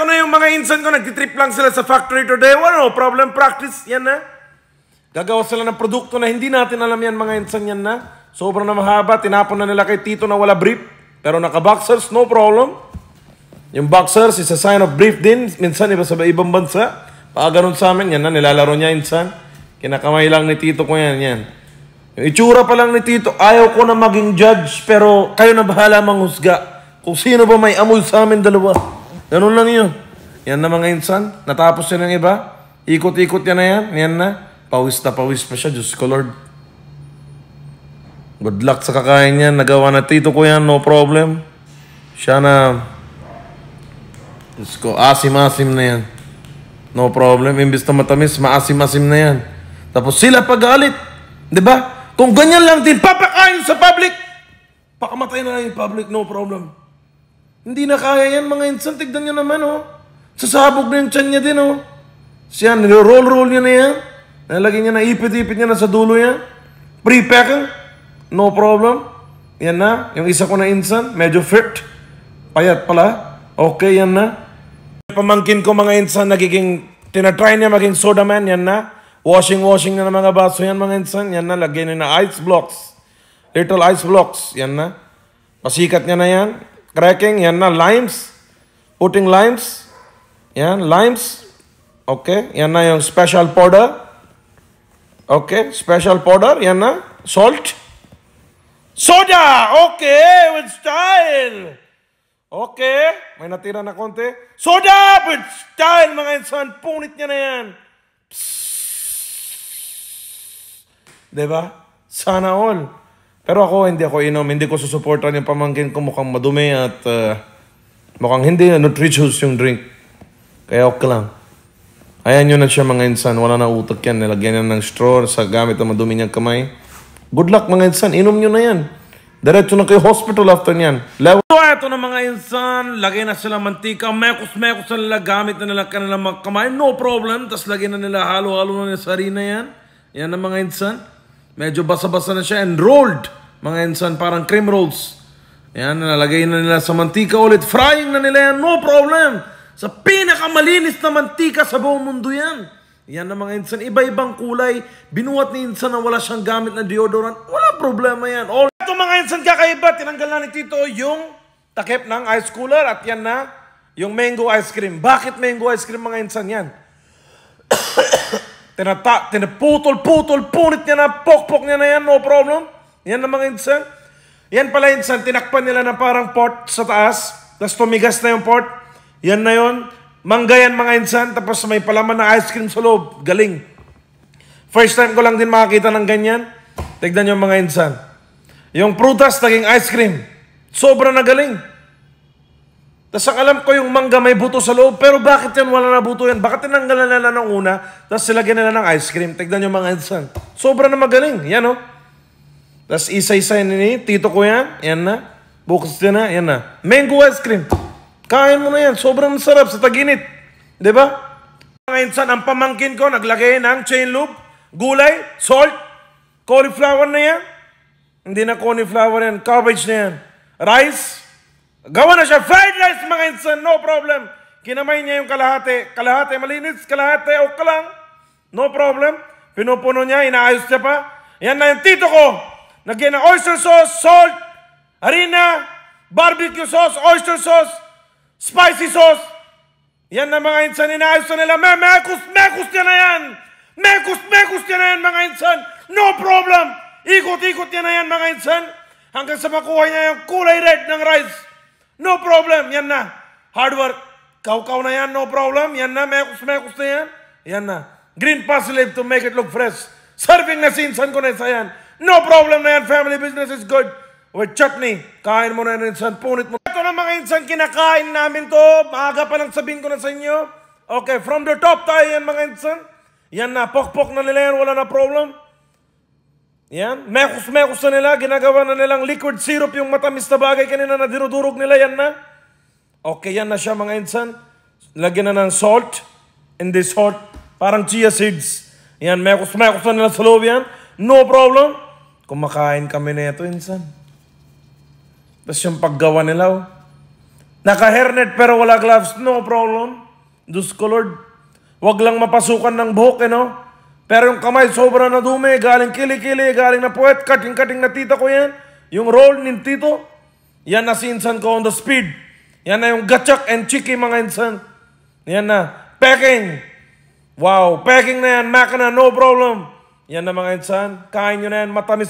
Ito na yung mga insan ko, nagtitrip lang sila sa factory today. No problem, practice, yan na. Gagawa sila ng produkto na hindi natin alam yan, mga insan, yan na. Sobrang na mahaba, tinapon na nila kay Tito na wala brief. Pero naka-boxers, no problem. Yung boxers is a sign of brief din. Minsan, iba sa ibang bansa. Ganun sa amin, yan na, nilalaro niya insan. Kinakamay lang ni Tito ko yan, yan. Yung itsura pa lang ni Tito, ayaw ko na maging judge, pero kayo na bahala manghusga. Kung sino ba may amoy sa amin dalawa. Ganun lang yun. Yan na mga insan. Natapos yun ng iba. Ikot-ikot yan na yan. Yan na. Pawis na pawis pa siya. Diyos ko Lord. Good luck sa kakain yan. Nagawa na Tito ko yan. No problem. Siya na. Diyos ko. Asim-asim na yan. No problem. Imbis na matamis, maasim-asim na yan. Tapos sila pag-alit. Diba? Kung ganyan lang din, papakain sa public. Pakamatay na lang yung public. No problem. Hindi na kaya yan, mga insan. Tignan nyo naman, oh. Sasabog na yung tiyan niya din, oh. Siya, roll niya na yan. Nalagyan niya na, ipit-ipit niya na sa dulo yan. Pre-pack, no problem. Yan na. Yung isa ko na insan, medyo fit. Payat pala. Okay, yan na. Pamangkin ko, mga insan, tinatry niya maging soda man, yan na. Washing na ng mga baso yan, mga insan. Yan na, lagyan niya na ice blocks. Little ice blocks, yan na. Pasikat niya na yan. Cracking, yan na, limes. Putting limes. Yan, limes. Okay, yan na yung special powder. Okay, special powder, yan na. Salt. Soda! Okay, with style. Okay, may natira na konti. Soda with style, mga insan. Punit niya na yan. Diba? Sana all. Pero ako, hindi ako inom. Hindi ko susuportan yung pamangkin ko. Mukhang madumi at mukhang hindi nutritious yung drink. Kaya okay lang. Ayan yun na siya, mga insan. Wala na utak yan. Nilagyan yan ng straw sa gamit na madumi niyang kamay. Good luck, mga insan. Inom nyo na yan. Diretso na kayo hospital after niyan. So, ito na, mga insan. Lagay na sila mantika. Mekos-mekos na nila. Gamit na nila kanilang mga kamay. No problem. Tapos lagyan na nila. Halo-halo na nila sa harina yan. Yan na, mga insan. Medyo basa-basa na siya and rolled. Mga insan, parang cream rolls. Yan, nalagay na nila sa mantika ulit. Frying na nila yan, no problem. Sa pinakamalinis na mantika sa buong mundo yan. Yan na, mga insan, iba-ibang kulay. Binuhat ni insan na wala siyang gamit na deodorant. Wala problema yan. Ito, mga insan, kakaiba. Tinanggal na ni Tito yung takip ng ice cooler. At yan na, yung mango ice cream. Bakit mango ice cream, mga insan, yan? Tinaputol-putol, punit niya na, pok-pok niya na yan, no problem. Yan na, mga insan. Yan pala, insan, tinakpan nila na parang pot sa taas, tapos tumigas na yung pot. Yan na yun. Mangga yan, mga insan, tapos may palaman na ice cream sa loob. Galing. First time ko lang din makakita ng ganyan. Tignan nyo, mga insan. Yung prutas, naging ice cream. Sobra na galing. Tapos ang alam ko yung mangga may buto sa loob, pero bakit yan wala na buto yan? Bakit tinanggalan nila ng una, tapos silagyan nila ng ice cream? Tignan nyo, mga insan. Sobra na magaling. Yan, oh. Tapos isa-isa ni Tito ko yan. Yan na. Bukas din na. Yan na. Mango ice cream. Kain mo na yan. Sobrang sarap sa taginit. Diba? Mga insan, ang pamangkin ko, naglagay ng chain lube, gulay, salt, cauliflower na yan. Hindi na cauliflower yan. Cabbage na yan. Rice. Gawa na siya. Fried rice, mga insan. No problem. Kinamay niya yung kalahati. Kalahati, malinis. Kalahati, okay lang. No problem. Pinupuno niya. Inaayos niya pa. Yan na yung Tito ko. Nagyan ng oyster sauce, salt, harina, barbecue sauce, oyster sauce, spicy sauce. Yan na, mga insan, inaayos na nila. Mekos niya na yan. Mekos niya na yan, mga insan. No problem. Ikot-ikot niya na yan, mga insan. Hanggang sa makuha niya yung kulay red ng rice. No problem. Yan na. Hard work. Kaukaw na yan, no problem. Yan na, mekos na yan. Yan na. Green parsley to make it look fresh. Serving na si insan ko na isa yan. No problem na yan. Family business is good. With chutney. Kain mo na yan, insan. Punit mo. Ito na, mga insan. Kinakain namin to. Maaga pa lang sabihin ko na sa inyo. Okay, from the top tayo yan, mga insan. Yan na. Pok-pok na nila yan. Wala na problem. Yan. Mekos na nila. Ginagawa na nilang liquid syrup yung matamis na bagay kanina na dinudurog nila. Yan na. Okay, yan na siya, mga insan. Lagyan na ng salt. In this salt. Parang chia seeds. Yan. Mekos na nila sa loob yan. No problem. Kumakain kami na ito, insan. Tapos yung paggawa nila, Naka-hairnet pero wala gloves, no problem. Diyos ko Lord. Wag lang mapasukan ng buhok, Pero yung kamay, sobra na dumi, galing kili-kili, galing na puwet, kating-kating na tita ko yan. Yung roll ni tito, yan na si insan ko on the speed. Yan na yung gatchak and chiki mga insan. Yan na. Packing. Wow, packing na yan, makina, no problem. Yan na mga insan. Kain nyo na yan, matamis.